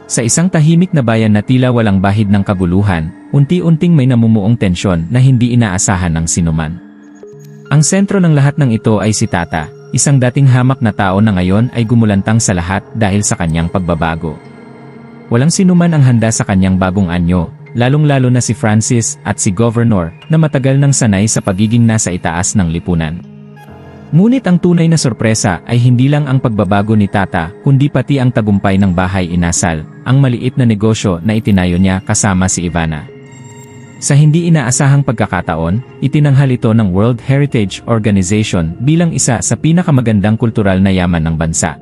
Sa isang tahimik na bayan na tila walang bahid ng kaguluhan, unti-unting may namumuong tensyon na hindi inaasahan ng sinuman. Ang sentro ng lahat ng ito ay si Tata, isang dating hamak na tao na ngayon ay gumulantang sa lahat dahil sa kanyang pagbabago. Walang sinuman ang handa sa kanyang bagong anyo, lalong-lalo na si Francis at si Governor na matagal nang sanay sa pagiging nasa itaas ng lipunan. Ngunit ang tunay na sorpresa ay hindi lang ang pagbabago ni Tata, kundi pati ang tagumpay ng bahay inasal, ang maliit na negosyo na itinayo niya kasama si Ivana. Sa hindi inaasahang pagkakataon, itinanghal ito ng World Heritage Organization bilang isa sa pinakamagandang kultural na yaman ng bansa.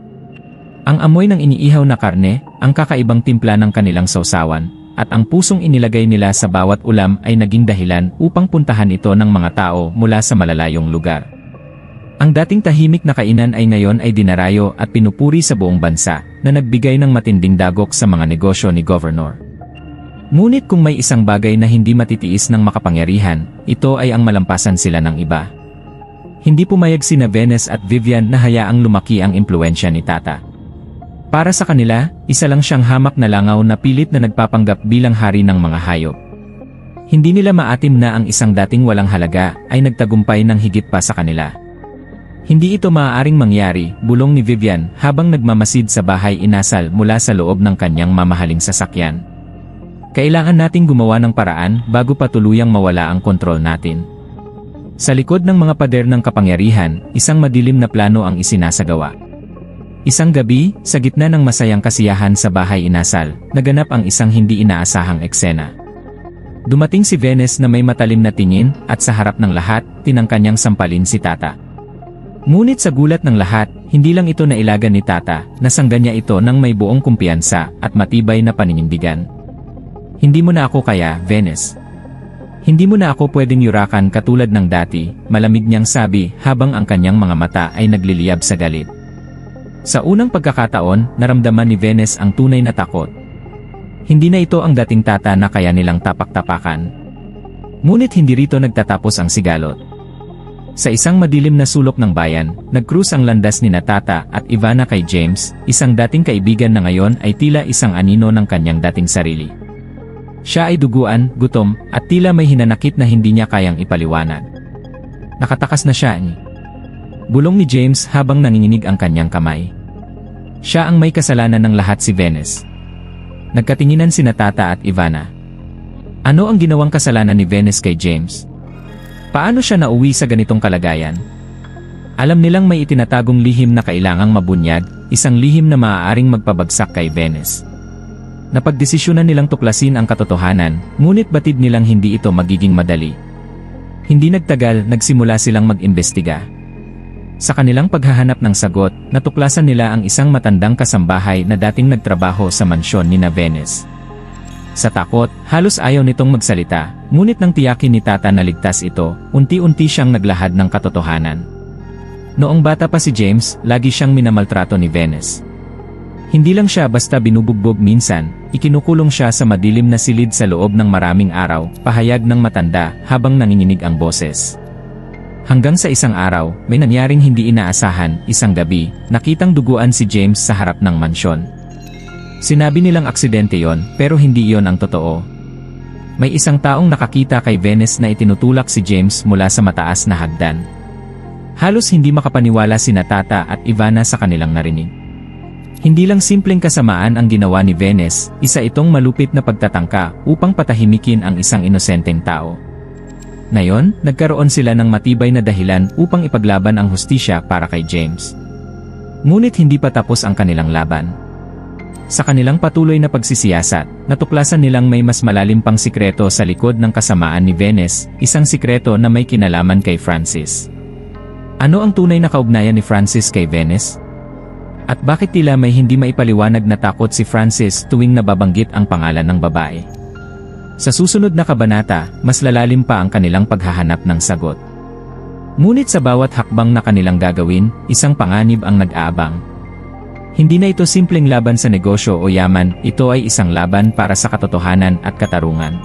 Ang amoy ng iniihaw na karne, ang kakaibang timpla ng kanilang sausawan, at ang pusong inilagay nila sa bawat ulam ay naging dahilan upang puntahan ito ng mga tao mula sa malalayong lugar. Ang dating tahimik na kainan ay ngayon ay dinarayo at pinupuri sa buong bansa, na nagbigay ng matinding dagok sa mga negosyo ni Governor. Ngunit kung may isang bagay na hindi matitiis ng makapangyarihan, ito ay ang malampasan sila ng iba. Hindi pumayag sina Venus at Vivian na hayaang lumaki ang impluwensya ni Tata. Para sa kanila, isa lang siyang hamak na langaw na pilit na nagpapanggap bilang hari ng mga hayop. Hindi nila maatim na ang isang dating walang halaga ay nagtagumpay ng higit pa sa kanila. Hindi ito maaaring mangyari, bulong ni Vivian habang nagmamasid sa bahay inasal mula sa loob ng kanyang mamahaling sasakyan. Kailangan nating gumawa ng paraan bago pa tuluyang mawala ang kontrol natin. Sa likod ng mga pader ng kapangyarihan, isang madilim na plano ang isinasagawa. Isang gabi, sa gitna ng masayang kasiyahan sa bahay inasal, naganap ang isang hindi inaasahang eksena. Dumating si Venus na may matalim na tingin at sa harap ng lahat, tinangka niyang sampalin si Tata. Ngunit sa gulat ng lahat, hindi lang ito nailagan ni Tata, nasangga niya ito ng may buong kumpiyansa at matibay na paninindigan. Hindi mo na ako kaya, Venus. Hindi mo na ako pwedeng yurakan katulad ng dati, malamig niyang sabi habang ang kanyang mga mata ay nagliliyab sa galit. Sa unang pagkakataon, naramdaman ni Venus ang tunay na takot. Hindi na ito ang dating Tata na kaya nilang tapak-tapakan. Ngunit hindi rito nagtatapos ang sigalot. Sa isang madilim na sulok ng bayan, nag-cruise ang landas ni Tata at Ivana kay James, isang dating kaibigan na ngayon ay tila isang anino ng kanyang dating sarili. Siya ay duguan, gutom, at tila may hinanakit na hindi niya kayang ipaliwanag. Nakatakas na siya ni. Bulong ni James habang nanginginig ang kanyang kamay. Siya ang may kasalanan ng lahat, si Venus. Nagkatinginan sina Tata at Ivana. Ano ang ginawang kasalanan ni Venus kay James? Paano siya nauwi sa ganitong kalagayan? Alam nilang may itinatagong lihim na kailangang mabunyag, isang lihim na maaaring magpabagsak kay Venus. Napagdesisyonan nilang tuklasin ang katotohanan, ngunit batid nilang hindi ito magiging madali. Hindi nagtagal, nagsimula silang mag-imbestiga. Sa kanilang paghahanap ng sagot, natuklasan nila ang isang matandang kasambahay na dating nagtrabaho sa mansyon ni Venus. Sa takot, halos ayaw nitong magsalita, ngunit nang tiyakin ni Tata na ligtas ito, unti-unti siyang naglahad ng katotohanan. Noong bata pa si James, lagi siyang minamaltrato ni Venus. Hindi lang siya basta binubugbog minsan, ikinukulong siya sa madilim na silid sa loob ng maraming araw, pahayag ng matanda habang nanginginig ang boses. Hanggang sa isang araw, may nangyaring hindi inaasahan, isang gabi, nakitang duguan si James sa harap ng mansyon. Sinabi nilang aksidente yon, pero hindi yon ang totoo. May isang taong nakakita kay Venus na itinutulak si James mula sa mataas na hagdan. Halos hindi makapaniwala sina Tata at Ivana sa kanilang narinig. Hindi lang simpleng kasamaan ang ginawa ni Venus, isa itong malupit na pagtatangka upang patahimikin ang isang inosenteng tao. Ngayon, nagkaroon sila ng matibay na dahilan upang ipaglaban ang hustisya para kay James. Ngunit hindi pa tapos ang kanilang laban. Sa kanilang patuloy na pagsisiyasat, natuklasan nilang may mas malalim pang sikreto sa likod ng kasamaan ni Venus, isang sikreto na may kinalaman kay Francis. Ano ang tunay na kaugnayan ni Francis kay Venus? At bakit tila may hindi maipaliwanag na takot si Francis tuwing nababanggit ang pangalan ng babae? Sa susunod na kabanata, mas lalalim pa ang kanilang paghahanap ng sagot. Ngunit sa bawat hakbang na kanilang gagawin, isang panganib ang nag-aabang. Hindi na ito simpleng laban sa negosyo o yaman, ito ay isang laban para sa katotohanan at katarungan.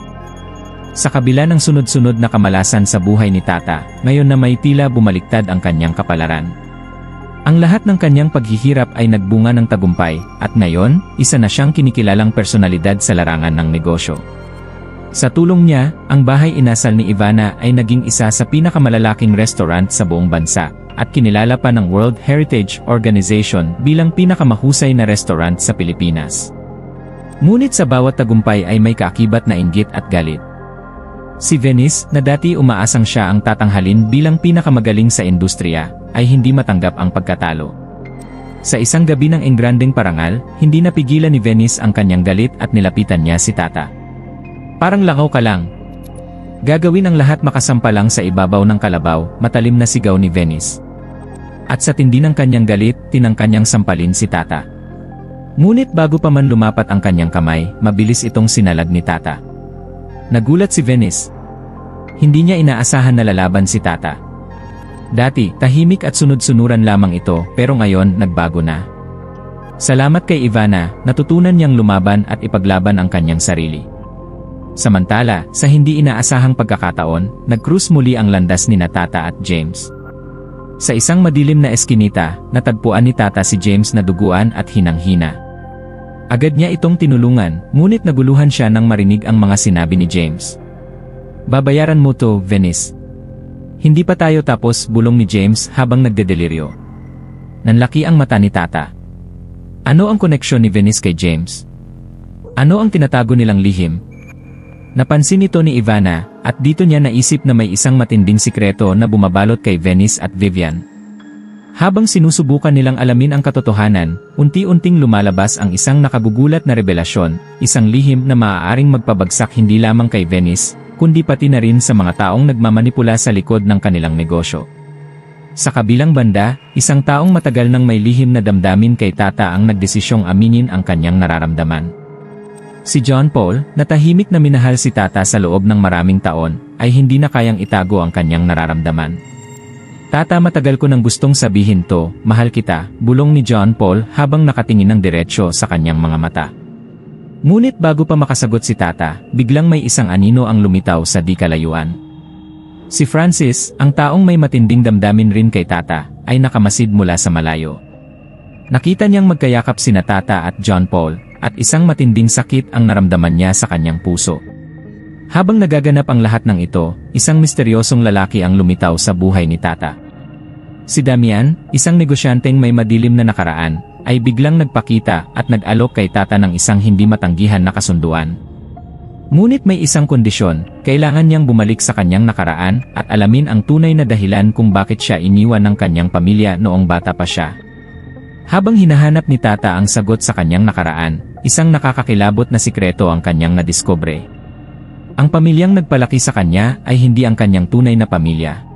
Sa kabila ng sunod-sunod na kamalasan sa buhay ni Tata, ngayon na may tila bumaliktad ang kanyang kapalaran. Ang lahat ng kanyang paghihirap ay nagbunga ng tagumpay, at ngayon, isa na siyang kinikilalang personalidad sa larangan ng negosyo. Sa tulong niya, ang bahay inasal ni Ivana ay naging isa sa pinakamalalaking restaurant sa buong bansa, at kinilala pa ng World Heritage Organization bilang pinakamahusay na restaurant sa Pilipinas. Ngunit sa bawat tagumpay ay may kaakibat na inggit at galit. Si Venice, na dati umaasang siya ang tatanghalin bilang pinakamagaling sa industriya, ay hindi matanggap ang pagkatalo. Sa isang gabi ng engrandeng parangal, hindi napigilan ni Venice ang kanyang galit at nilapitan niya si Tata. "Parang langaw ka lang. Gagawin ang lahat makasampalang sa ibabaw ng kalabaw," matalim na sigaw ni Venice. At sa tindi ng kanyang galit, tinangka niyang sampalin si Tata. Ngunit bago pa man lumapat ang kanyang kamay, mabilis itong sinalag ni Tata. Nagulat si Venice. Hindi niya inaasahan na lalaban si Tata. Dati, tahimik at sunod-sunuran lamang ito, pero ngayon, nagbago na. Salamat kay Ivana, natutunan niyang lumaban at ipaglaban ang kanyang sarili. Samantala, sa hindi inaasahang pagkakataon, nag-cruise muli ang landas ni Tata at James. Sa isang madilim na eskinita, natagpuan ni Tata si James na duguan at hinang-hina. Agad niya itong tinulungan, ngunit naguluhan siya nang marinig ang mga sinabi ni James. "Babayaran mo to, Venice." "Hindi pa tayo tapos," bulong ni James habang nagdedeliryo. Nanlaki ang mata ni Tata. Ano ang koneksyon ni Venice kay James? Ano ang tinatago nilang lihim? Napansin ito ni Ivana, at dito niya naisip na may isang matinding sikreto na bumabalot kay Venice at Vivian. Habang sinusubukan nilang alamin ang katotohanan, unti-unting lumalabas ang isang nakagugulat na revelasyon, isang lihim na maaaring magpabagsak hindi lamang kay Venice, kundi pati na rin sa mga taong nagmamanipula sa likod ng kanilang negosyo. Sa kabilang banda, isang taong matagal nang may lihim na damdamin kay Tata ang nagdesisyong aminin ang kanyang nararamdaman. Si John Paul, na tahimik na minahal si Tata sa loob ng maraming taon, ay hindi na kayang itago ang kanyang nararamdaman. "Tata, matagal ko nang gustong sabihin to, mahal kita," bulong ni John Paul habang nakatingin ng diretsyo sa kanyang mga mata. Ngunit bago pa makasagot si Tata, biglang may isang anino ang lumitaw sa di kalayuan. Si Francis, ang taong may matinding damdamin rin kay Tata, ay nakamasid mula sa malayo. Nakita niyang magkayakap sina Tata at John Paul, at isang matinding sakit ang naramdaman niya sa kanyang puso. Habang nagaganap ang lahat ng ito, isang misteryosong lalaki ang lumitaw sa buhay ni Tata. Si Damian, isang negosyanteng may madilim na nakaraan, ay biglang nagpakita at nag-alok kay Tata ng isang hindi matanggihan na kasunduan. Ngunit may isang kondisyon, kailangan niyang bumalik sa kanyang nakaraan at alamin ang tunay na dahilan kung bakit siya iniwan ng kanyang pamilya noong bata pa siya. Habang hinahanap ni Tata ang sagot sa kanyang nakaraan, isang nakakakilabot na sikreto ang kanyang nadiskubre. Ang pamilyang nagpalaki sa kanya ay hindi ang kanyang tunay na pamilya.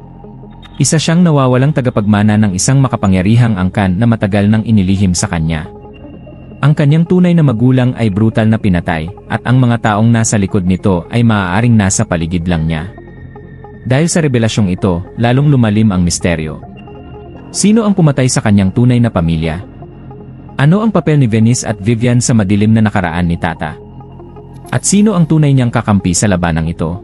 Isa siyang nawawalang tagapagmana ng isang makapangyarihang angkan na matagal nang inilihim sa kanya. Ang kanyang tunay na magulang ay brutal na pinatay, at ang mga taong nasa likod nito ay maaaring nasa paligid lang niya. Dahil sa revelasyong ito, lalong lumalim ang misteryo. Sino ang pumatay sa kanyang tunay na pamilya? Ano ang papel ni Venice at Vivian sa madilim na nakaraan ni Tata? At sino ang tunay niyang kakampi sa labanang ito?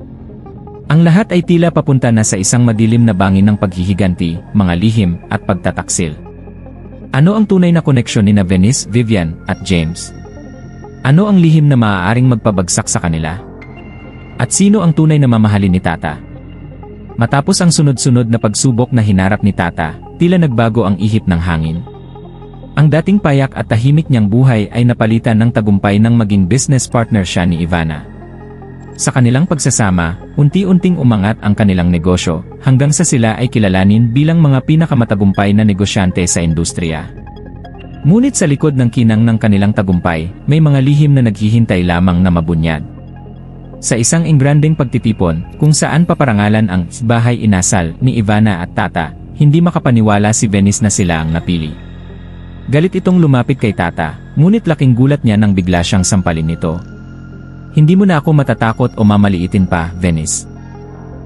Ang lahat ay tila papunta na sa isang madilim na bangin ng paghihiganti, mga lihim, at pagtataksil. Ano ang tunay na koneksyon ni Venice, Vivian, at James? Ano ang lihim na maaaring magpabagsak sa kanila? At sino ang tunay na mamahalin ni Tata? Matapos ang sunod-sunod na pagsubok na hinarap ni Tata, tila nagbago ang ihip ng hangin. Ang dating payak at tahimik niyang buhay ay napalitan ng tagumpay ng maging business partner siya ni Ivana. Sa kanilang pagsasama, unti-unting umangat ang kanilang negosyo, hanggang sa sila ay kilalanin bilang mga pinakamatagumpay na negosyante sa industriya. Ngunit sa likod ng kinang ng kanilang tagumpay, may mga lihim na naghihintay lamang na mabunyad. Sa isang engrandeng pagtitipon, kung saan paparangalan ang bahay inasal ni Ivana at Tata, hindi makapaniwala si Venice na sila ang napili. Galit itong lumapit kay Tata, ngunit laking gulat niya nang bigla siyang sampalin nito. "Hindi mo na ako matatakot o mamaliitin pa, Venice.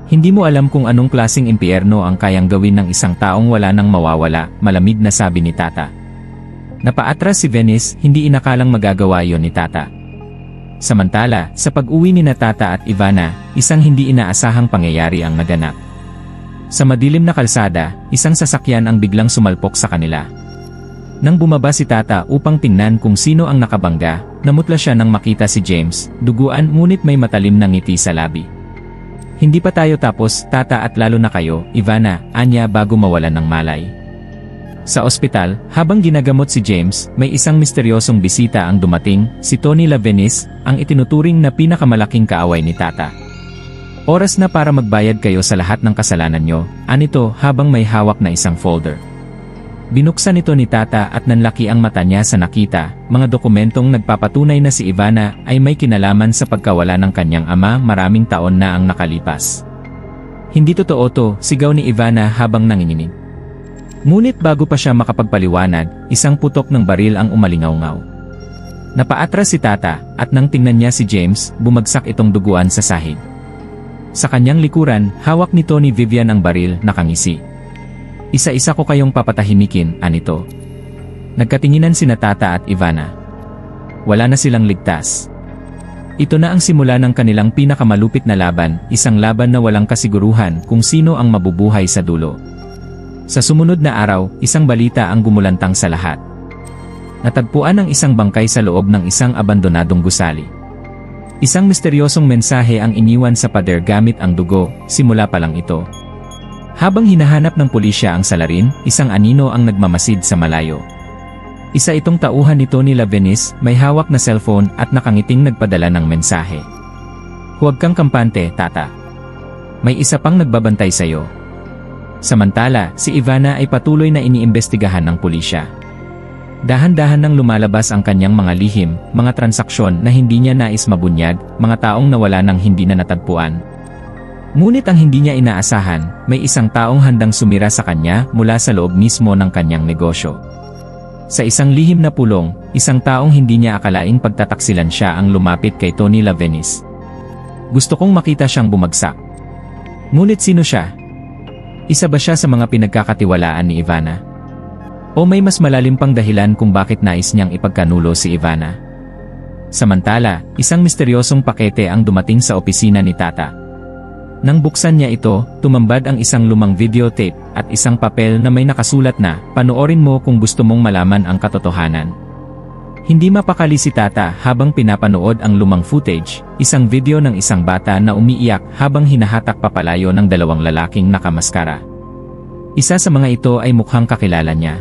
Hindi mo alam kung anong klaseng impyerno ang kayang gawin ng isang taong wala nang mawawala," malamig na sabi ni Tata. Napaatras si Venice, hindi inakalang magagawa yon ni Tata. Samantala, sa pag-uwi ni Tata at Ivana, isang hindi inaasahang pangyayari ang naganap. Sa madilim na kalsada, isang sasakyan ang biglang sumalpok sa kanila. Nang bumaba si Tata upang tingnan kung sino ang nakabangga, namutla siya nang makita si James, duguan ngunit may matalim na ngiti sa labi. Hindi pa tayo tapos, Tata, at lalo na kayo, Ivana, anya bago mawalan ng malay. Sa ospital, habang ginagamot si James, may isang misteryosong bisita ang dumating, si Tony Lavenis, ang itinuturing na pinakamalaking kaaway ni Tata. Oras na para magbayad kayo sa lahat ng kasalanan nyo, anito habang may hawak na isang folder. Binuksan ito ni Tata at nanlaki ang mata niya sa nakita, mga dokumentong nagpapatunay na si Ivana ay may kinalaman sa pagkawala ng kanyang ama maraming taon na ang nakalipas. Hindi totoo to, sigaw ni Ivana habang nanginginig. Ngunit bago pa siya makapagpaliwanag, isang putok ng baril ang umalingaw-ngaw. Napaatras si Tata at nang tingnan niya si James, bumagsak itong duguan sa sahig. Sa kanyang likuran, hawak ni Tony Vivian ang baril, nakangisi. Isa-isa ko kayong papatahimikin, anito. Nagkatinginan sina Tata at Ivana. Wala na silang ligtas. Ito na ang simula ng kanilang pinakamalupit na laban, isang laban na walang kasiguruhan kung sino ang mabubuhay sa dulo. Sa sumunod na araw, isang balita ang gumulantang sa lahat. Natagpuan ang isang bangkay sa loob ng isang abandonadong gusali. Isang misteryosong mensahe ang iniwan sa pader gamit ang dugo, simula pa lang ito. Habang hinahanap ng pulisya ang salarin, isang anino ang nagmamasid sa malayo. Isa itong tauhan ni Tony Lavenis, may hawak na cellphone at nakangiting nagpadala ng mensahe. Huwag kang kampante, Tata. May isa pang nagbabantay sa'yo. Samantala, si Ivana ay patuloy na iniimbestigahan ng pulisya. Dahan-dahan nang lumalabas ang kanyang mga lihim, mga transaksyon na hindi niya nais mabunyag, mga taong nawala nang hindi na natagpuan. Ngunit ang hindi niya inaasahan, may isang taong handang sumira sa kanya mula sa loob mismo ng kanyang negosyo. Sa isang lihim na pulong, isang taong hindi niya akalaing pagtataksilan siya ang lumapit kay Tony Lavenis. Gusto kong makita siyang bumagsak. Ngunit sino siya? Isa ba siya sa mga pinagkakatiwalaan ni Ivana? O may mas malalim pang dahilan kung bakit nais niyang ipagkanulo si Ivana? Samantala, isang misteryosong pakete ang dumating sa opisina ni Tata. Nang buksan niya ito, tumambad ang isang lumang videotape at isang papel na may nakasulat na, "Panoorin mo kung gusto mong malaman ang katotohanan." Hindi mapakali si Tata habang pinapanood ang lumang footage, isang video ng isang bata na umiiyak habang hinahatak papalayo ng dalawang lalaking nakamaskara. Isa sa mga ito ay mukhang kakilala niya.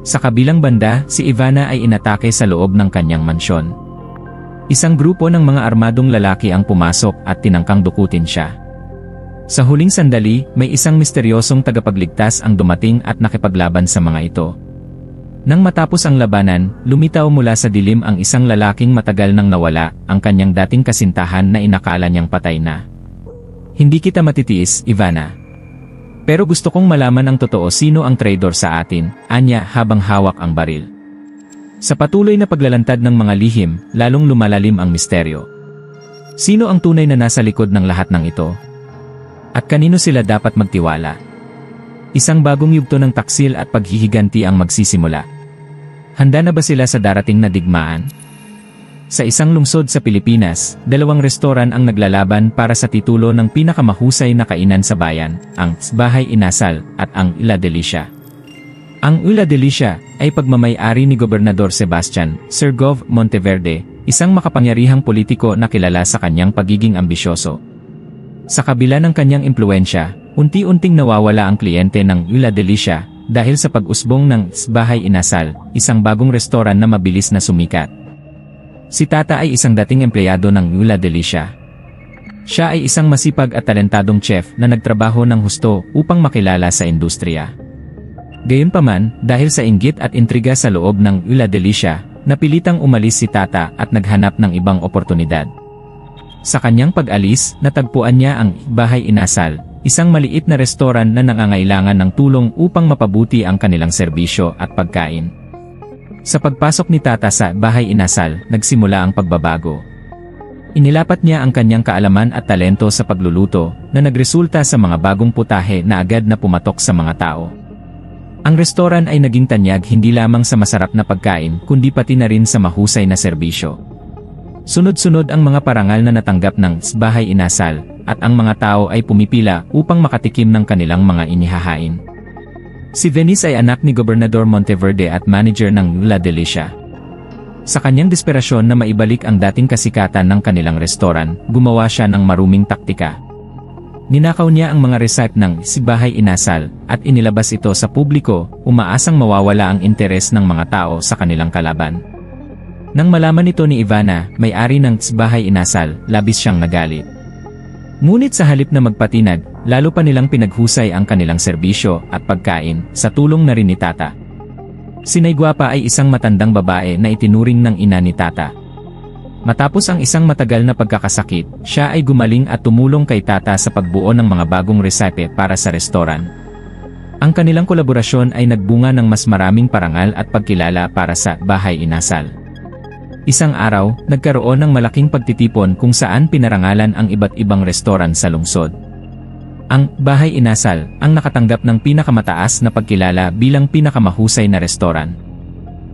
Sa kabilang banda, si Ivana ay inatake sa loob ng kanyang mansyon. Isang grupo ng mga armadong lalaki ang pumasok at tinangkang dukutin siya. Sa huling sandali, may isang misteryosong tagapagligtas ang dumating at nakipaglaban sa mga ito. Nang matapos ang labanan, lumitaw mula sa dilim ang isang lalaking matagal nang nawala, ang kanyang dating kasintahan na inakala niyang patay na. "Hindi kita matitiis, Ivana. Pero gusto kong malaman ang totoo, sino ang traitor sa atin," anya habang hawak ang baril. Sa patuloy na paglalantad ng mga lihim, lalong lumalalim ang misteryo. Sino ang tunay na nasa likod ng lahat ng ito? At kanino sila dapat magtiwala? Isang bagong yugto ng taksil at paghihiganti ang magsisimula. Handa na ba sila sa darating na digmaan? Sa isang lungsod sa Pilipinas, dalawang restoran ang naglalaban para sa titulo ng pinakamahusay na kainan sa bayan, ang Bahay Inasal at ang Ula Delicia. Ang Ula Delicia ay pagmamay-ari ni Gobernador Sebastian Sir Gov Monteverde, isang makapangyarihang politiko na kilala sa kanyang pagiging ambisyoso. Sa kabila ng kanyang impluensya, unti-unting nawawala ang kliyente ng Ula Delicia dahil sa pag-usbong ng Bahay Inasal, isang bagong restoran na mabilis na sumikat. Si Tata ay isang dating empleyado ng Ula Delicia. Siya ay isang masipag at talentadong chef na nagtrabaho ng husto upang makilala sa industriya. Gayunpaman, dahil sa inggit at intriga sa loob ng Ula Delicia, napilitang umalis si Tata at naghanap ng ibang oportunidad. Sa kanyang pag-alis, natagpuan niya ang Bahay Inasal, isang maliit na restoran na nangangailangan ng tulong upang mapabuti ang kanilang serbisyo at pagkain. Sa pagpasok ni Tata sa Bahay Inasal, nagsimula ang pagbabago. Inilapat niya ang kanyang kaalaman at talento sa pagluluto, na nagresulta sa mga bagong putahe na agad na pumatok sa mga tao. Ang restoran ay naging tanyag hindi lamang sa masarap na pagkain, kundi pati na rin sa mahusay na serbisyo. Sunod-sunod ang mga parangal na natanggap ng Bahay Inasal, at ang mga tao ay pumipila upang makatikim ng kanilang mga inihahain. Si Venice ay anak ni Gobernador Monteverde at manager ng La Delicia. Sa kanyang desperasyon na maibalik ang dating kasikatan ng kanilang restoran, gumawa siya ng maruming taktika. Ninakaw niya ang mga recipe ng Bahay Inasal at inilabas ito sa publiko, umaasang mawawala ang interes ng mga tao sa kanilang kalaban. Nang malaman ito ni Ivana, may-ari ng Bahay Inasal, labis siyang nagalit. Ngunit sa halip na magpatinag, lalo pa nilang pinaghusay ang kanilang serbisyo at pagkain, sa tulong na rin ni Tata. Si Naiguapa ay isang matandang babae na itinuring ng ina ni Tata. Matapos ang isang matagal na pagkakasakit, siya ay gumaling at tumulong kay Tata sa pagbuo ng mga bagong resipe para sa restoran. Ang kanilang kolaborasyon ay nagbunga ng mas maraming parangal at pagkilala para sa Bahay Inasal. Isang araw, nagkaroon ng malaking pagtitipon kung saan pinarangalan ang iba't ibang restoran sa lungsod. Ang Bahay Inasal ang nakatanggap ng pinakamataas na pagkilala bilang pinakamahusay na restoran.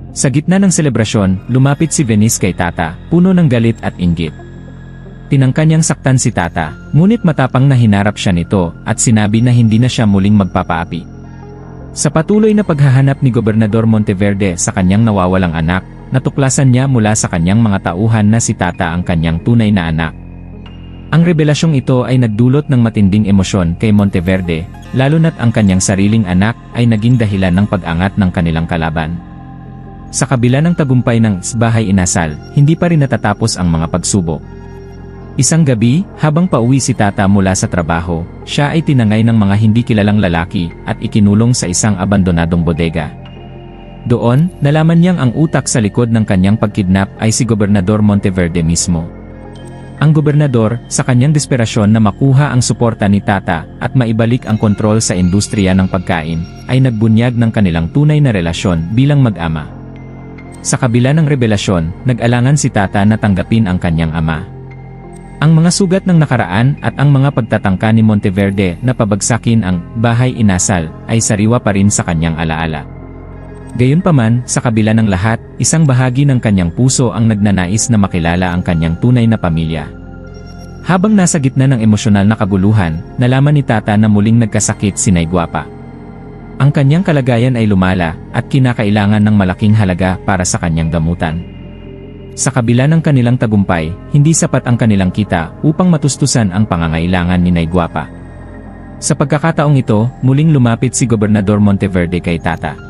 Sa gitna ng selebrasyon, lumapit si Venice kay Tata, puno ng galit at inggit. Tinangka niyang saktan si Tata, ngunit matapang na hinarap siya nito at sinabi na hindi na siya muling magpapaapi. Sa patuloy na paghahanap ni Gobernador Monteverde sa kanyang nawawalang anak, natuklasan niya mula sa kanyang mga tauhan na si Tata ang kanyang tunay na anak. Ang revelasyong ito ay nagdulot ng matinding emosyon kay Monteverde, lalo na't ang kanyang sariling anak ay naging dahilan ng pag-angat ng kanilang kalaban. Sa kabila ng tagumpay ng Bahay Inasal, hindi pa rin natatapos ang mga pagsubok. Isang gabi, habang pauwi si Tata mula sa trabaho, siya ay tinangay ng mga hindi kilalang lalaki at ikinulong sa isang abandonadong bodega. Doon, nalaman niyang ang utak sa likod ng kanyang pagkidnap ay si Gobernador Monteverde mismo. Ang gobernador, sa kanyang desperasyon na makuha ang suporta ni Tata at maibalik ang kontrol sa industriya ng pagkain, ay nagbunyag ng kanilang tunay na relasyon bilang mag-ama. Sa kabila ng revelasyon, nag-alangan si Tata na tanggapin ang kanyang ama. Ang mga sugat ng nakaraan at ang mga pagtatangka ni Monteverde na pabagsakin ang Bahay Inasal ay sariwa pa rin sa kanyang alaala. Gayunpaman, sa kabila ng lahat, isang bahagi ng kanyang puso ang nagnanais na makilala ang kanyang tunay na pamilya. Habang nasa gitna ng emosyonal na kaguluhan, nalaman ni Tata na muling nagkasakit si Naiguapa. Ang kanyang kalagayan ay lumala at kinakailangan ng malaking halaga para sa kanyang gamutan. Sa kabila ng kanilang tagumpay, hindi sapat ang kanilang kita upang matustusan ang pangangailangan ni Naiguapa. Sa pagkakataong ito, muling lumapit si Gobernador Monteverde kay Tata.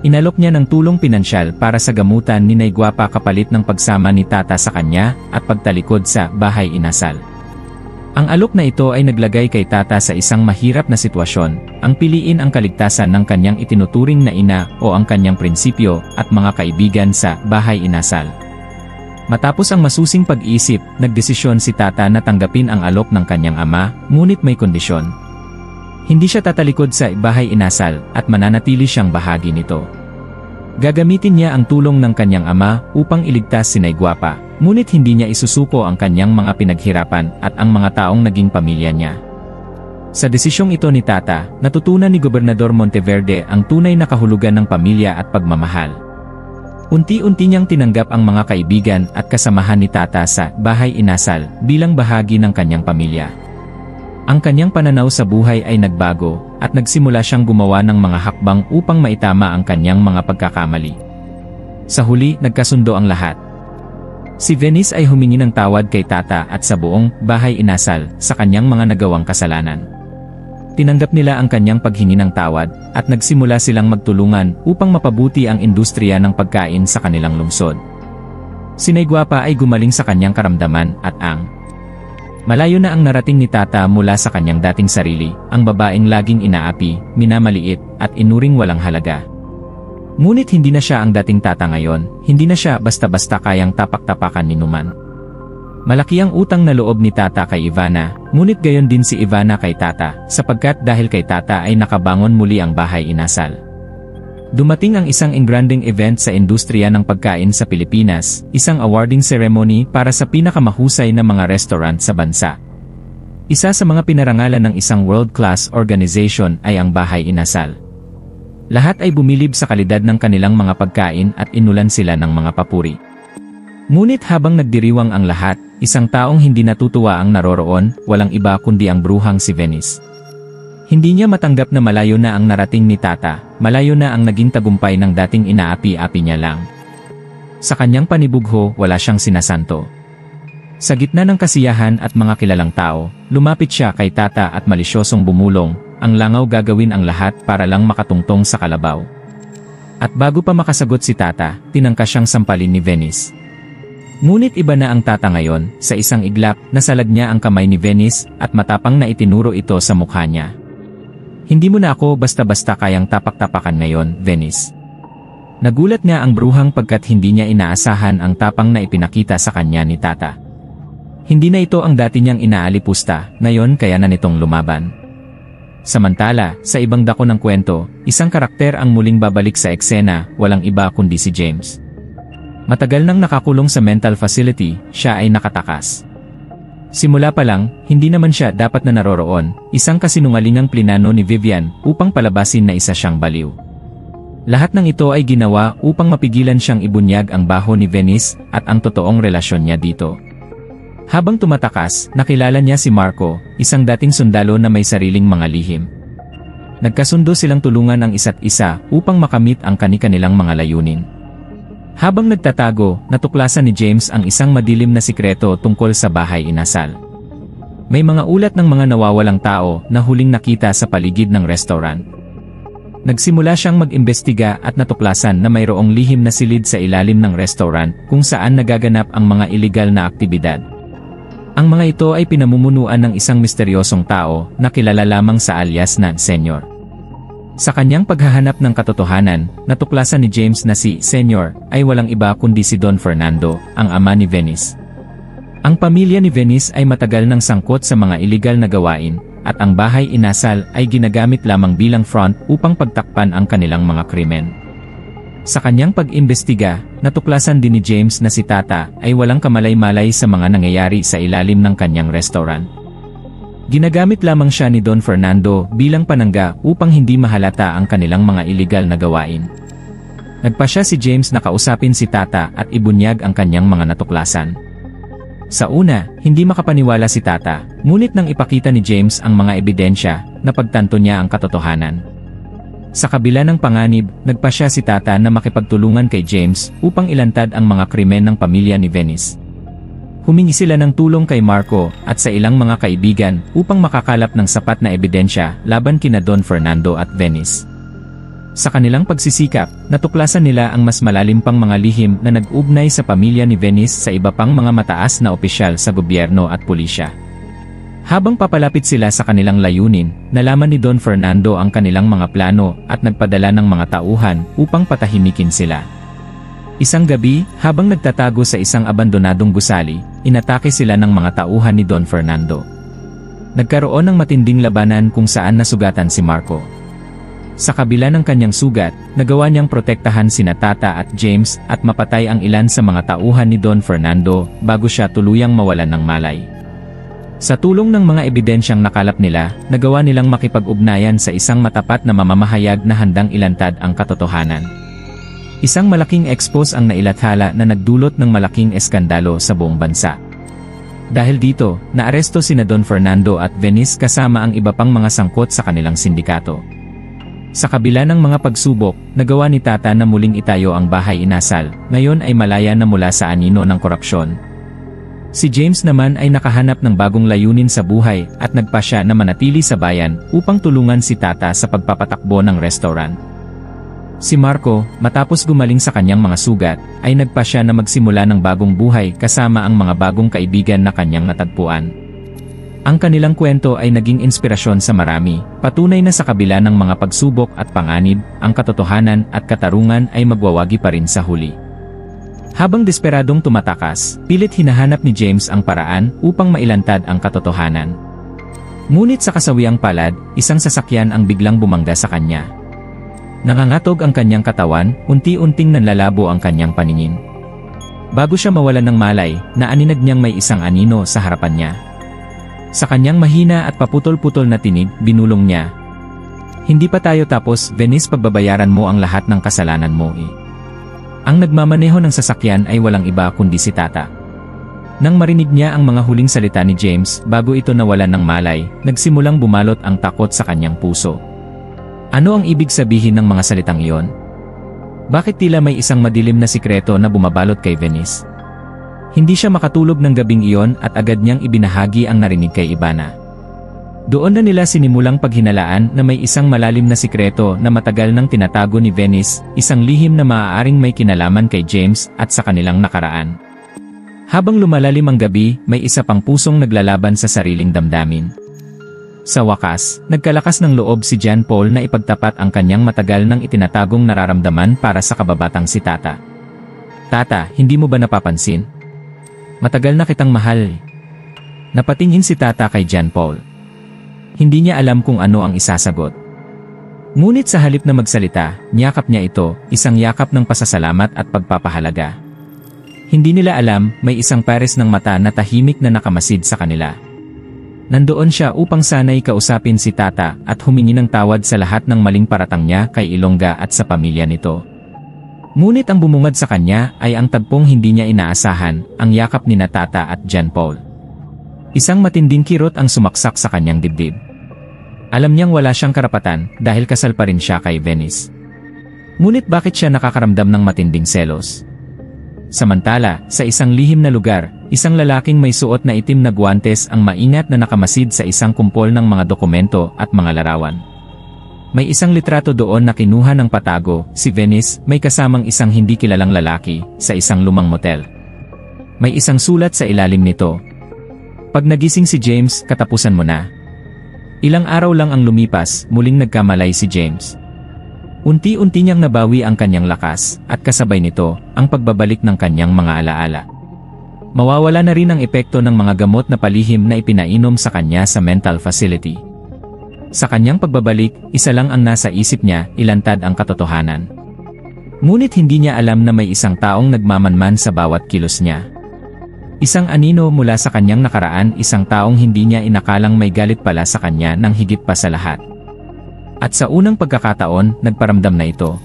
Inalok niya ng tulong pinansyal para sa gamutan ni Naiguapa kapalit ng pagsama ni Tata sa kanya at pagtalikod sa Bahay Inasal. Ang alok na ito ay naglagay kay Tata sa isang mahirap na sitwasyon, ang piliin ang kaligtasan ng kanyang itinuturing na ina o ang kanyang prinsipyo at mga kaibigan sa Bahay Inasal. Matapos ang masusing pag-isip, nagdesisyon si Tata na tanggapin ang alok ng kanyang ama, ngunit may kondisyon. Hindi siya tatalikod sa Bahay Inasal at mananatili siyang bahagi nito. Gagamitin niya ang tulong ng kanyang ama upang iligtas si Naiguapa, ngunit hindi niya isusuko ang kanyang mga pinaghirapan at ang mga taong naging pamilya niya. Sa desisyong ito ni Tata, natutunan ni Gobernador Monteverde ang tunay na kahulugan ng pamilya at pagmamahal. Unti-unti niyang tinanggap ang mga kaibigan at kasamahan ni Tata sa Bahay Inasal bilang bahagi ng kanyang pamilya. Ang kanyang pananaw sa buhay ay nagbago, at nagsimula siyang gumawa ng mga hakbang upang maitama ang kanyang mga pagkakamali. Sa huli, nagkasundo ang lahat. Si Venice ay humingi ng tawad kay Tata at sa buong Bahay Inasal sa kanyang mga nagawang kasalanan. Tinanggap nila ang kanyang paghingi ng tawad, at nagsimula silang magtulungan upang mapabuti ang industriya ng pagkain sa kanilang lungsod. Si Naiguapa ay gumaling sa kanyang karamdaman at malayo na ang narating ni Tata mula sa kanyang dating sarili, ang babaeng laging inaapi, minamaliit, at inuring walang halaga. Ngunit hindi na siya ang dating Tata ngayon, hindi na siya basta-basta kayang tapak-tapakan ni Numan. Malaki ang utang na loob ni Tata kay Ivana, ngunit gayon din si Ivana kay Tata, sapagkat dahil kay Tata ay nakabangon muli ang Bahay Inasal. Dumating ang isang engranding event sa industriya ng pagkain sa Pilipinas, isang awarding ceremony para sa pinakamahusay na mga restaurant sa bansa. Isa sa mga pinarangalan ng isang world-class organization ay ang Bahay Inasal. Lahat ay bumilib sa kalidad ng kanilang mga pagkain at inulan sila ng mga papuri. Ngunit habang nagdiriwang ang lahat, isang taong hindi natutuwa ang naroroon, walang iba kundi ang bruhang si Venice. Hindi niya matanggap na malayo na ang narating ni Tata, malayo na ang naging tagumpay ng dating inaapi-api niya lang. Sa kanyang panibugho, wala siyang sinasanto. Sa gitna ng kasiyahan at mga kilalang tao, lumapit siya kay Tata at malisyosong bumulong, ang langaw gagawin ang lahat para lang makatungtong sa kalabaw. At bago pa makasagot si Tata, tinangka siyang sampalin ni Venice. Ngunit iba na ang Tata ngayon, sa isang iglap, nasalag niya ang kamay ni Venice at matapang na itinuro ito sa mukha niya. Hindi mo na ako basta-basta kayang tapak-tapakan ngayon, Venice. Nagulat nga ang bruhang pagkat hindi niya inaasahan ang tapang na ipinakita sa kanya ni Tata. Hindi na ito ang dati niyang inaalipusta, ngayon kaya na nitong lumaban. Samantala, sa ibang dako ng kwento, isang karakter ang muling babalik sa eksena, walang iba kundi si James. Matagal nang nakakulong sa mental facility, siya ay nakatakas. Simula pa lang, hindi naman siya dapat na naroroon, isang kasinungalingang plinano ni Vivian upang palabasin na isa siyang baliw. Lahat ng ito ay ginawa upang mapigilan siyang ibunyag ang baho ni Venice at ang totoong relasyon niya dito. Habang tumatakas, nakilala niya si Marco, isang dating sundalo na may sariling mga lihim. Nagkasundo silang tulungan ang isa't isa upang makamit ang kani-kanilang mga layunin. Habang nagtatago, natuklasan ni James ang isang madilim na sikreto tungkol sa bahay inasal. May mga ulat ng mga nawawalang tao na huling nakita sa paligid ng restaurant. Nagsimula siyang mag-imbestiga at natuklasan na mayroong lihim na silid sa ilalim ng restaurant kung saan nagaganap ang mga iligal na aktibidad. Ang mga ito ay pinamumunuan ng isang misteryosong tao na kilala lamang sa alias na Senyor. Sa kanyang paghahanap ng katotohanan, natuklasan ni James na si Senyor ay walang iba kundi si Don Fernando, ang ama ni Venice. Ang pamilya ni Venice ay matagal nang sangkot sa mga iligal na gawain, at ang bahay inasal ay ginagamit lamang bilang front upang pagtakpan ang kanilang mga krimen. Sa kanyang pag-imbestiga, natuklasan din ni James na si Tata ay walang kamalay-malay sa mga nangyayari sa ilalim ng kanyang restaurant. Ginagamit lamang siya ni Don Fernando bilang panangga upang hindi mahalata ang kanilang mga iligal na gawain. Nagpasya si James na kausapin si Tata at ibunyag ang kanyang mga natuklasan. Sa una, hindi makapaniwala si Tata, ngunit nang ipakita ni James ang mga ebidensya, napagtanto niya ang katotohanan. Sa kabila ng panganib, nagpasya si Tata na makipagtulungan kay James upang ilantad ang mga krimen ng pamilya ni Venice. Humingi sila ng tulong kay Marco at sa ilang mga kaibigan upang makakalap ng sapat na ebidensya laban kina Don Fernando at Venice. Sa kanilang pagsisikap, natuklasan nila ang mas malalim pang mga lihim na nag-ugnay sa pamilya ni Venice sa iba pang mga mataas na opisyal sa gobyerno at pulisya. Habang papalapit sila sa kanilang layunin, nalaman ni Don Fernando ang kanilang mga plano at nagpadala ng mga tauhan upang patahimikin sila. Isang gabi, habang nagtatago sa isang abandonadong gusali, inatake sila ng mga tauhan ni Don Fernando. Nagkaroon ng matinding labanan kung saan nasugatan si Marco. Sa kabila ng kanyang sugat, nagawa niyang protektahan sina Tata at James at mapatay ang ilan sa mga tauhan ni Don Fernando bago siya tuluyang mawalan ng malay. Sa tulong ng mga ebidensyang nakalap nila, nagawa nilang makipag-ugnayan sa isang matapat na mamamahayag na handang ilantad ang katotohanan. Isang malaking expose ang nailathala na nagdulot ng malaking eskandalo sa buong bansa. Dahil dito, naaresto sina Don Fernando at Venice kasama ang iba pang mga sangkot sa kanilang sindikato. Sa kabila ng mga pagsubok, nagawa ni Tata na muling itayo ang bahay inasal, ngayon ay malaya na mula sa anino ng korupsyon. Si James naman ay nakahanap ng bagong layunin sa buhay at nagpasya na manatili sa bayan upang tulungan si Tata sa pagpapatakbo ng restaurant. Si Marco, matapos gumaling sa kanyang mga sugat, ay nagpasya na magsimula ng bagong buhay kasama ang mga bagong kaibigan na kanyang natagpuan. Ang kanilang kwento ay naging inspirasyon sa marami, patunay na sa kabila ng mga pagsubok at panganib, ang katotohanan at katarungan ay magwawagi pa rin sa huli. Habang desperadong tumatakas, pilit hinahanap ni James ang paraan upang mailantad ang katotohanan. Ngunit sa kasawiang palad, isang sasakyan ang biglang bumangga sa kanya. Nangangatog ang kanyang katawan, unti-unting nanlalabo ang kanyang paningin. Bago siya mawalan ng malay, naaninag niyang may isang anino sa harapan niya. Sa kanyang mahina at paputol-putol na tinig, binulong niya, "Hindi pa tayo tapos, Venice, pagbabayaran mo ang lahat ng kasalanan mo . Ang nagmamaneho ng sasakyan ay walang iba kundi si Tata. Nang marinig niya ang mga huling salita ni James bago ito nawalan ng malay, nagsimulang bumalot ang takot sa kanyang puso. Ano ang ibig sabihin ng mga salitang iyon? Bakit tila may isang madilim na sikreto na bumabalot kay Venice? Hindi siya makatulog ng gabing iyon at agad niyang ibinahagi ang narinig kay Ivana. Doon na nila sinimulang paghinalaan na may isang malalim na sikreto na matagal nang tinatago ni Venice, isang lihim na maaaring may kinalaman kay James at sa kanilang nakaraan. Habang lumalalim ang gabi, may isa pang pusong naglalaban sa sariling damdamin. Sa wakas, nagkalakas ng loob si John Paul na ipagtapat ang kanyang matagal nang itinatagong nararamdaman para sa kababatang si Tata. Tata, hindi mo ba napapansin? Matagal na kitang mahal. Napatingin si Tata kay John Paul. Hindi niya alam kung ano ang isasagot. Ngunit sa halip na magsalita, niyakap niya ito, isang yakap ng pasasalamat at pagpapahalaga. Hindi nila alam, may isang pares ng mata na tahimik na nakamasid sa kanila. Nandoon siya upang sana'y kausapin si Tata at humingi ng tawad sa lahat ng maling paratang niya kay Ilongga at sa pamilya nito. Ngunit ang bumungad sa kanya ay ang tagpong hindi niya inaasahan, ang yakap ni Tata at John Paul. Isang matinding kirot ang sumaksak sa kanyang dibdib. Alam niyang wala siyang karapatan dahil kasal pa rin siya kay Venice. Ngunit bakit siya nakakaramdam ng matinding selos? Samantala, sa isang lihim na lugar, isang lalaking may suot na itim na guwantes ang maingat na nakamasid sa isang kumpol ng mga dokumento at mga larawan. May isang litrato doon na kinuha ng patago, si Venice, may kasamang isang hindi kilalang lalaki, sa isang lumang motel. May isang sulat sa ilalim nito. Pag nagising si James, katapusan mo na. Ilang araw lang ang lumipas, muling nagkamalay si James. Unti-unti niyang nabawi ang kanyang lakas, at kasabay nito, ang pagbabalik ng kanyang mga alaala. Mawawala na rin ang epekto ng mga gamot na palihim na ipinainom sa kanya sa mental facility. Sa kanyang pagbabalik, isa lang ang nasa isip niya, ilantad ang katotohanan. Ngunit hindi niya alam na may isang taong nagmamanman sa bawat kilos niya. Isang anino mula sa kanyang nakaraan, isang taong hindi niya inakalang may galit pala sa kanya nang higit pa sa lahat. At sa unang pagkakataon, nagparamdam na ito.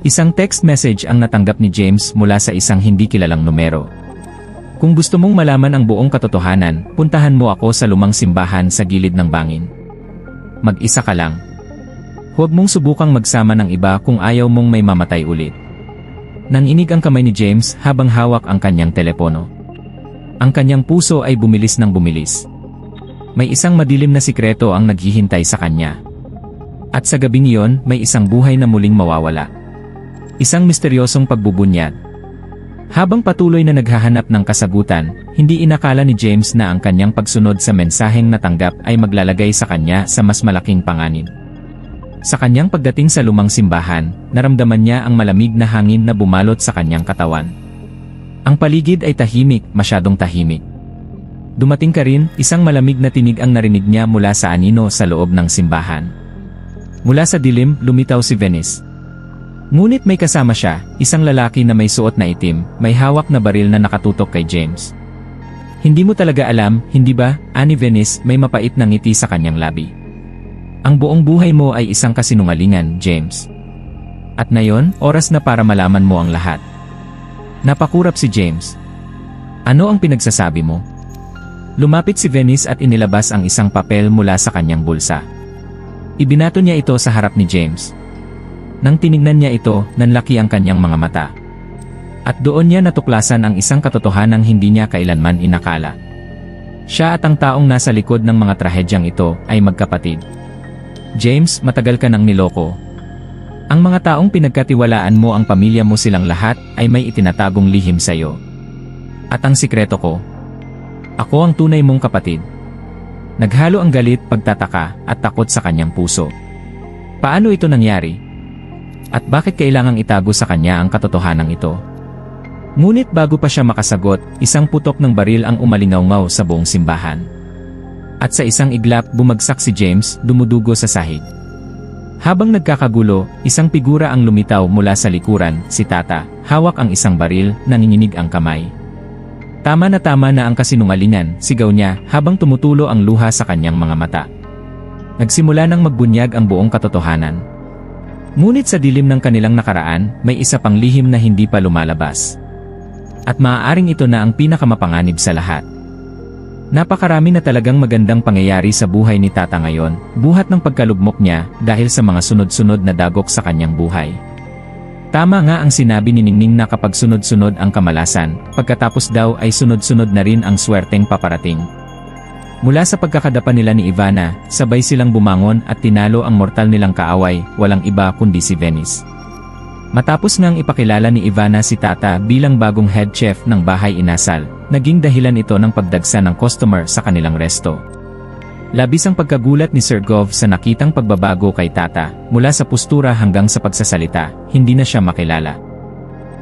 Isang text message ang natanggap ni James mula sa isang hindi kilalang numero. Kung gusto mong malaman ang buong katotohanan, puntahan mo ako sa lumang simbahan sa gilid ng bangin. Mag-isa ka lang. Huwag mong subukang magsama ng iba kung ayaw mong may mamatay ulit. Nanginig ang kamay ni James habang hawak ang kanyang telepono. Ang kanyang puso ay bumilis ng bumilis. May isang madilim na sikreto ang naghihintay sa kanya. At sa gabing iyon, may isang buhay na muling mawawala. Isang misteryosong pagbubunyag. Habang patuloy na naghahanap ng kasagutan, hindi inakala ni James na ang kanyang pagsunod sa mensaheng natanggap ay maglalagay sa kanya sa mas malaking panganib. Sa kanyang pagdating sa lumang simbahan, naramdaman niya ang malamig na hangin na bumalot sa kanyang katawan. Ang paligid ay tahimik, masyadong tahimik. Dumating ka rin, isang malamig na tinig ang narinig niya mula sa anino sa loob ng simbahan. Mula sa dilim, lumitaw si Venice. Ngunit may kasama siya, isang lalaki na may suot na itim, may hawak na baril na nakatutok kay James. Hindi mo talaga alam, hindi ba, ani Venice, may mapait na ngiti sa kanyang labi. Ang buong buhay mo ay isang kasinungalingan, James. At ngayon, oras na para malaman mo ang lahat. Napakurap si James. Ano ang pinagsasabi mo? Lumapit si Venice at inilabas ang isang papel mula sa kanyang bulsa. Ibinato niya ito sa harap ni James. Nang tinignan niya ito, nanlaki ang kanyang mga mata. At doon niya natuklasan ang isang katotohanang hindi niya kailanman inakala. Siya at ang taong nasa likod ng mga trahedyang ito ay magkapatid. James, matagal ka nang niloko. Ang mga taong pinagkatiwalaan mo ang pamilya mo silang lahat ay may itinatagong lihim sa iyo. At ang sikreto ko, ako ang tunay mong kapatid. Naghalo ang galit, pagtataka, at takot sa kanyang puso. Paano ito nangyari? At bakit kailangang itago sa kanya ang katotohanan ito? Ngunit bago pa siya makasagot, isang putok ng baril ang umalingaw-ngaw sa buong simbahan. At sa isang iglap, bumagsak si James, dumudugo sa sahig. Habang nagkakagulo, isang figura ang lumitaw mula sa likuran, si Tata, hawak ang isang baril, nanginginig ang kamay. Tama na ang kasinungalingan, sigaw niya habang tumutulo ang luha sa kanyang mga mata. Nagsimula nang magbunyag ang buong katotohanan. Ngunit sa dilim ng kanilang nakaraan, may isa pang lihim na hindi pa lumalabas. At maaaring ito na ang pinakamapanganib sa lahat. Napakarami na talagang magandang pangyayari sa buhay ni Tata ngayon, buhat ng pagkalugmok niya dahil sa mga sunod-sunod na dagok sa kanyang buhay. Tama nga ang sinabi ni Ningning na kapag sunod-sunod ang kamalasan, pagkatapos daw ay sunod-sunod na rin ang swerteng paparating. Mula sa pagkakadapa nila ni Ivana, sabay silang bumangon at tinalo ang mortal nilang kaaway, walang iba kundi si Venice. Matapos ngang ipakilala ni Ivana si Tata bilang bagong head chef ng bahay inasal, naging dahilan ito ng pagdagsa ng customer sa kanilang resto. Labis ang pagkagulat ni Sir Gov sa nakitang pagbabago kay Tata, mula sa postura hanggang sa pagsasalita, hindi na siya makilala.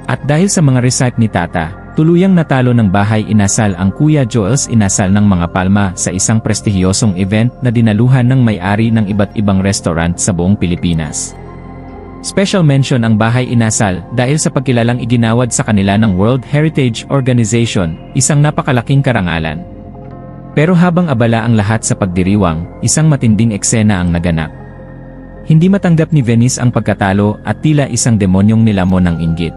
At dahil sa mga recipe ni Tata, tuluyang natalo ng bahay inasal ang Kuya Joel's Inasal ng mga Palma sa isang prestihiyosong event na dinaluhan ng may-ari ng iba't ibang restaurant sa buong Pilipinas. Special mention ang bahay inasal dahil sa pagkilalang iginawad sa kanila ng World Heritage Organization, isang napakalaking karangalan. Pero habang abala ang lahat sa pagdiriwang, isang matinding eksena ang naganap. Hindi matanggap ni Venice ang pagkatalo at tila isang demonyong nilamon ng inggit.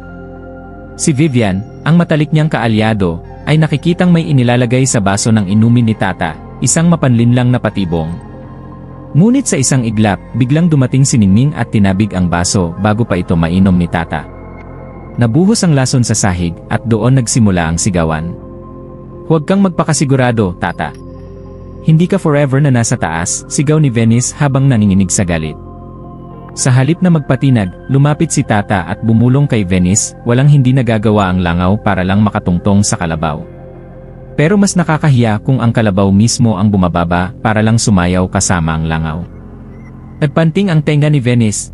Si Vivian, ang matalik niyang kaalyado, ay nakikitang may inilalagay sa baso ng inumin ni Tata, isang mapanlinlang na patibong. Ngunit sa isang iglap, biglang dumating si Ningning at tinabig ang baso bago pa ito mainom ni Tata. Nabuhos ang lason sa sahig at doon nagsimula ang sigawan. "Huwag kang magpakasigurado, Tata. Hindi ka forever na nasa taas," sigaw ni Venice habang nanginginig sa galit. Sa halip na magpatinag, lumapit si Tata at bumulong kay Venice, walang hindi nagagawa ang langaw para lang makatungtong sa kalabaw. Pero mas nakakahiya kung ang kalabaw mismo ang bumababa para lang sumayaw kasama ang langaw. Nagpanting ang tenga ni Venice.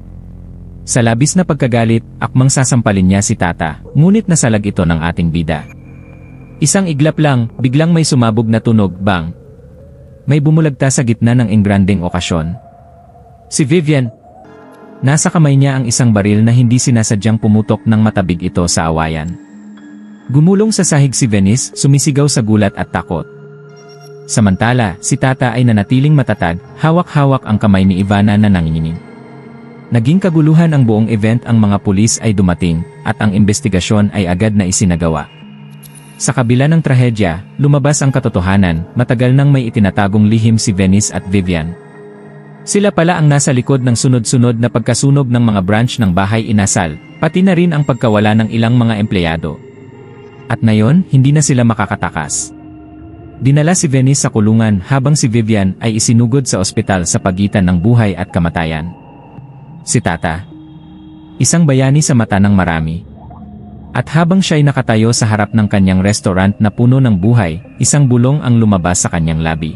Sa labis na pagkagalit, akmang sasampalin niya si Tata, ngunit nasalag ito ng ating bida. Isang iglap lang, biglang may sumabog na tunog, bang! May bumulagta sa gitna ng engrandeng okasyon. Si Vivian. Nasa kamay niya ang isang baril na hindi sinasadyang pumutok ng matabig ito sa awayan. Gumulong sa sahig si Venice, sumisigaw sa gulat at takot. Samantala, si Tata ay nanatiling matatag, hawak-hawak ang kamay ni Ivana na nanginginig. Naging kaguluhan ang buong event, ang mga pulis ay dumating, at ang investigasyon ay agad na isinagawa. Sa kabila ng trahedya, lumabas ang katotohanan, matagal nang may itinatagong lihim si Venice at Vivian. Sila pala ang nasa likod ng sunod-sunod na pagkasunog ng mga branch ng bahay inasal, pati na rin ang pagkawala ng ilang mga empleyado. At ngayon, hindi na sila makakatakas. Dinala si Venice sa kulungan habang si Vivian ay isinugod sa ospital sa pagitan ng buhay at kamatayan. Si Tata, isang bayani sa mata ng marami. At habang siya'y nakatayo sa harap ng kanyang restaurant na puno ng buhay, isang bulong ang lumabas sa kanyang labi.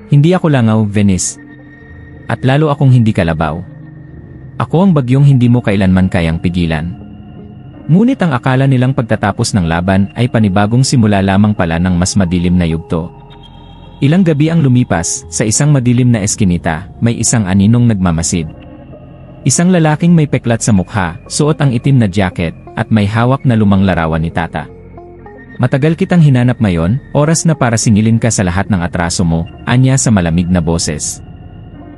"Hindi ako langaw, Venice. At lalo akong hindi kalabaw. Ako ang bagyong hindi mo kailanman kayang pigilan." Ngunit ang akala nilang pagtatapos ng laban ay panibagong simula lamang pala ng mas madilim na yugto. Ilang gabi ang lumipas, sa isang madilim na eskinita, may isang aninong nagmamasid. Isang lalaking may peklat sa mukha, suot ang itim na jacket, at may hawak na lumang larawan ni Tata. "Matagal kitang hinanap ngayon, oras na para singilin ka sa lahat ng atraso mo," anya sa malamig na boses.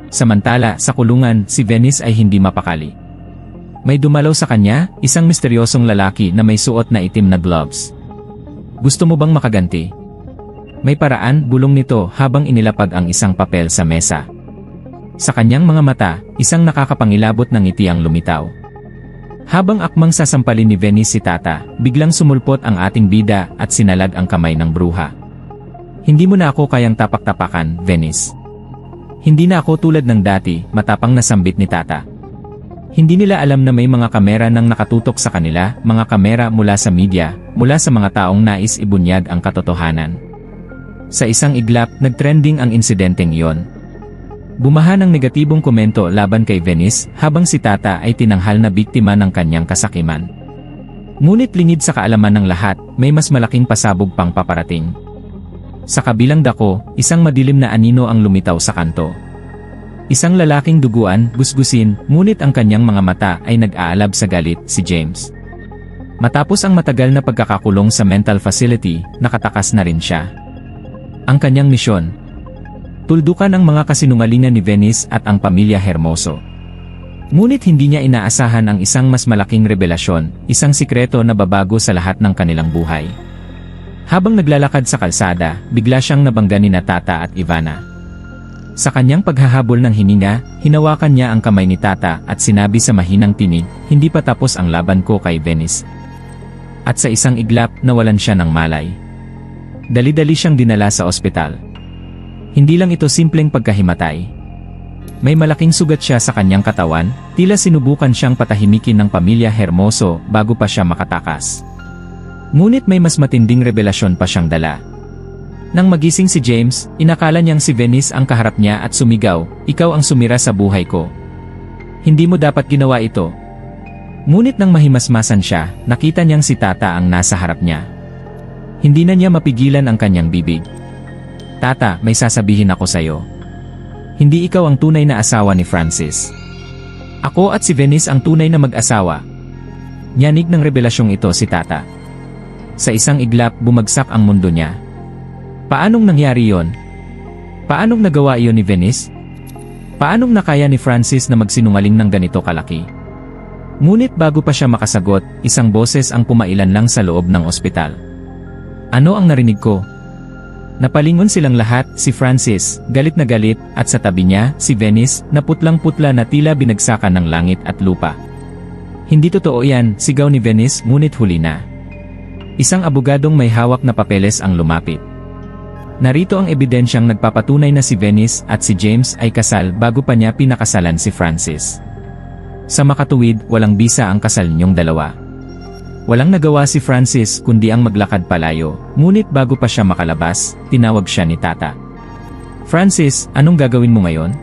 Samantala, sa kulungan, si Venice ay hindi mapakali. May dumalaw sa kanya, isang misteryosong lalaki na may suot na itim na gloves. "Gusto mo bang makaganti?" "May paraan," bulong nito habang inilapag ang isang papel sa mesa. Sa kanyang mga mata, isang nakakapangilabot na ngiti ang lumitaw. Habang akmang sasampalin ni Venice si Tata, biglang sumulpot ang ating bida at sinalag ang kamay ng bruha. "Hindi mo na ako kayang tapak-tapakan, Venice. Hindi na ako tulad ng dati," matapang na sambit ni Tata. Hindi nila alam na may mga kamera nang nakatutok sa kanila, mga kamera mula sa media, mula sa mga taong nais ibunyag ang katotohanan. Sa isang iglap, nagtrending ang insidenteng iyon. Bumaha ng negatibong komento laban kay Venice, habang si Tata ay tinanghal na biktima ng kanyang kasakiman. Ngunit lingid sa kaalaman ng lahat, may mas malaking pasabog pang paparating. Sa kabilang dako, isang madilim na anino ang lumitaw sa kanto. Isang lalaking duguan, gusgusin, ngunit ang kanyang mga mata ay nag-aalab sa galit, si James. Matapos ang matagal na pagkakakulong sa mental facility, nakatakas na rin siya. Ang kanyang misyon: tuldukan ang mga kasinungalingan ni Venice at ang pamilya Hermoso. Ngunit hindi niya inaasahan ang isang mas malaking revelasyon, isang sikreto na babago sa lahat ng kanilang buhay. Habang naglalakad sa kalsada, bigla siyang nabangga ni Tata at Ivana. Sa kanyang paghahabol ng hininga, hinawakan niya ang kamay ni Tata at sinabi sa mahinang tinig, "Hindi pa tapos ang laban ko kay Venice." At sa isang iglap, nawalan siya ng malay. Dali-dali siyang dinala sa ospital. Hindi lang ito simpleng pagkahimatay. May malaking sugat siya sa kanyang katawan, tila sinubukan siyang patahimikin ng pamilya Hermoso bago pa siya makatakas. Ngunit may mas matinding revelasyon pa siyang dala. Nang magising si James, inakala niyang si Venice ang kaharap niya at sumigaw, "Ikaw ang sumira sa buhay ko. Hindi mo dapat ginawa ito." Ngunit nang mahimasmasan siya, nakita niyang si Tata ang nasa harap niya. Hindi na niya mapigilan ang kanyang bibig. "Tata, may sasabihin ako sa'yo. Hindi ikaw ang tunay na asawa ni Francis. Ako at si Venice ang tunay na mag-asawa." Nyanig ng revelasyong ito si Tata. Sa isang iglap, bumagsak ang mundo niya. Paanong nangyari yon? Paanong nagawa iyon ni Venice? Paanong nakaya ni Francis na magsinungaling ng ganito kalaki? Ngunit bago pa siya makasagot, isang boses ang pumailan lang sa loob ng ospital. Ano ang narinig ko? Napalingon silang lahat, si Francis, galit na galit, at sa tabi niya, si Venice, na putlang-putla na tila binagsakan ng langit at lupa. Hindi totoo yan, sigaw ni Venice, ngunit huli na. Isang abogadong may hawak na papeles ang lumapit. Narito ang ebidensyang nagpapatunay na si Venice at si James ay kasal bago pa niya pinakasalan si Francis. Sa makatuwid, walang bisa ang kasal niyong dalawa. Walang nagawa si Francis kundi ang maglakad palayo, ngunit bago pa siya makalabas, tinawag siya ni Tata. "Francis, anong gagawin mo ngayon?"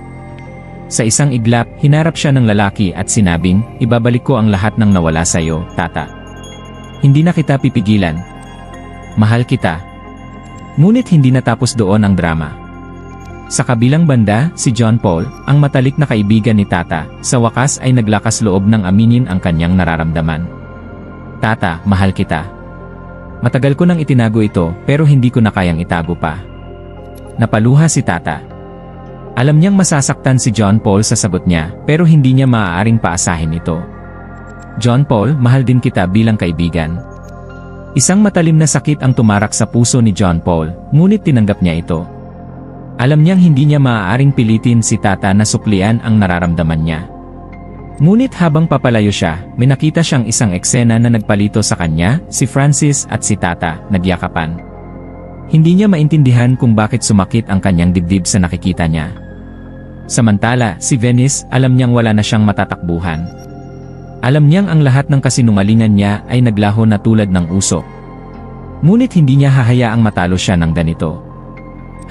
Sa isang iglap, hinarap siya ng lalaki at sinabing, "Ibabalik ko ang lahat ng nawala sa'yo, Tata. Hindi na kita pipigilan. Mahal kita." Ngunit hindi natapos doon ang drama. Sa kabilang banda, si John Paul, ang matalik na kaibigan ni Tata, sa wakas ay naglakas loob ng aminin ang kanyang nararamdaman. "Tata, mahal kita. Matagal ko nang itinago ito, pero hindi ko na kayang itago pa." Napaluha si Tata. Alam niyang masasaktan si John Paul sa sagot niya, pero hindi niya maaaring paasahin ito. "John Paul, mahal din kita bilang kaibigan." Isang matalim na sakit ang tumarak sa puso ni John Paul, ngunit tinanggap niya ito. Alam niyang hindi niya maaaring pilitin si Tata na suklian ang nararamdaman niya. Ngunit habang papalayo siya, may nakita siyang isang eksena na nagpalito sa kanya, si Francis at si Tata, nagyakapan. Hindi niya maintindihan kung bakit sumakit ang kanyang dibdib sa nakikita niya. Samantala, si Venice, alam niyang wala na siyang matatakbuhan. Alam niyang ang lahat ng kasinungalingan niya ay naglaho na tulad ng usok. Ngunit hindi niya hahayaang matalo siya ng ganito.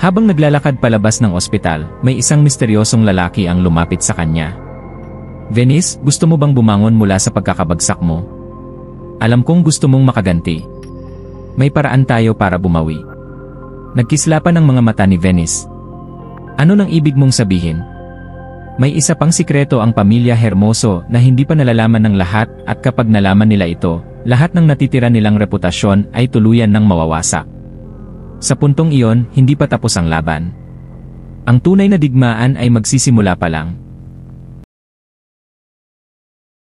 Habang naglalakad palabas ng ospital, may isang misteryosong lalaki ang lumapit sa kanya. "Venice, gusto mo bang bumangon mula sa pagkakabagsak mo? Alam kong gusto mong makaganti. May paraan tayo para bumawi." Nagkislapan ang mga mata ni Venice. "Ano nang ibig mong sabihin?" May isa pang sikreto ang pamilya Hermoso na hindi pa nalalaman ng lahat, at kapag nalaman nila ito, lahat ng natitira nilang reputasyon ay tuluyan ng mawawasak. Sa puntong iyon, hindi pa tapos ang laban. Ang tunay na digmaan ay magsisimula pa lang.